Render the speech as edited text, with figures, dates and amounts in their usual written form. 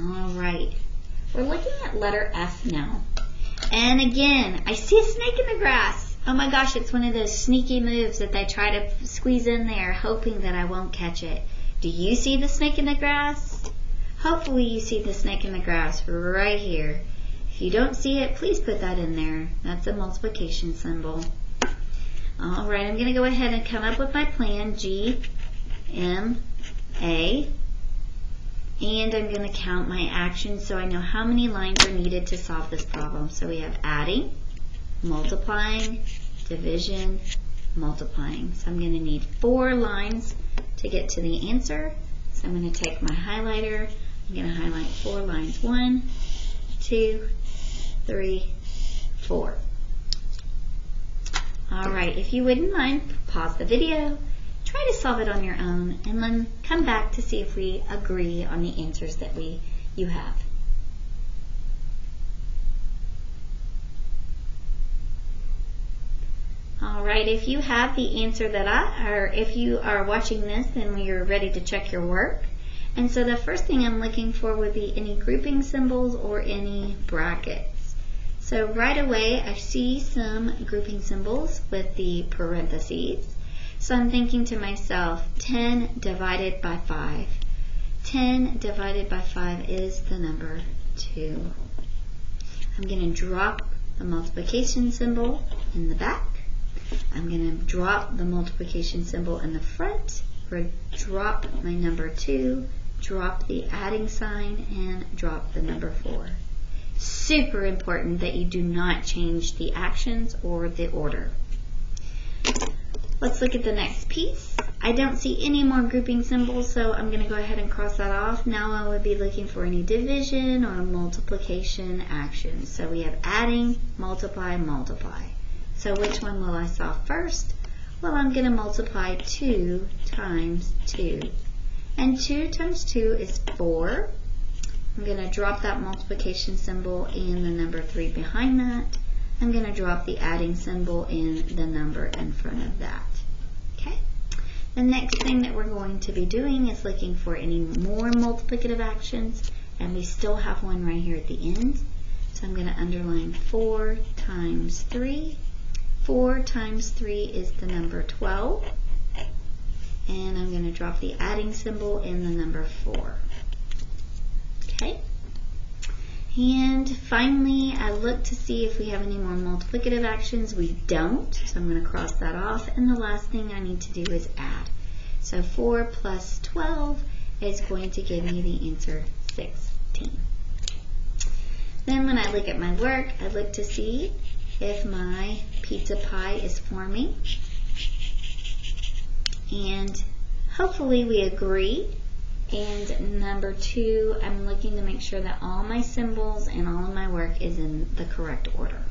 All right. We're looking at letter F now. And again, I see a snake in the grass. Oh my gosh, it's one of those sneaky moves that they try to squeeze in there, hoping that I won't catch it. Do you see the snake in the grass? Hopefully you see the snake in the grass right here. If you don't see it, please put that in there. That's a multiplication symbol. All right, I'm going to go ahead and come up with my plan, G, M, A. And I'm going to count my actions so I know how many lines are needed to solve this problem. So we have adding, multiplying, division, multiplying. So I'm going to need 4 lines to get to the answer. So I'm going to take my highlighter. I'm going to highlight 4 lines. 1, 2, 3, 4. All right, if you wouldn't mind, pause the video. Try to solve it on your own and then come back to see if we agree on the answers that you have. All right, if you have the answer or if you are watching this and you're ready to check your work. And so the first thing I'm looking for would be any grouping symbols or any brackets. So right away I see some grouping symbols with the parentheses. So I'm thinking to myself, 10 divided by 5. 10 divided by 5 is the number 2. I'm going to drop the multiplication symbol in the back. I'm going to drop the multiplication symbol in the front, or drop my number 2, drop the adding sign, and drop the number 4. Super important that you do not change the actions or the order. Let's look at the next piece. I don't see any more grouping symbols, so I'm going to go ahead and cross that off. Now I would be looking for any division or multiplication actions. So we have adding, multiply, multiply. So which one will I solve first? Well, I'm going to multiply 2 times 2. And 2 times 2 is 4. I'm going to drop that multiplication symbol and the number 3 behind that. I'm going to drop the adding symbol and the number in front of that. Okay. The next thing that we're going to be doing is looking for any more multiplicative actions, and we still have one right here at the end. So I'm going to underline 4 times 3. 4 times 3 is the number 12. And I'm going to drop the adding symbol and the number 4. Okay. And finally, I look to see if we have any more multiplicative actions. We don't, so I'm going to cross that off. And the last thing I need to do is add. So 4 plus 12 is going to give me the answer 16. Then when I look at my work, I look to see if my pizza pie is forming. And hopefully we agree. And number 2, I'm looking to make sure that all my symbols and all of my work is in the correct order.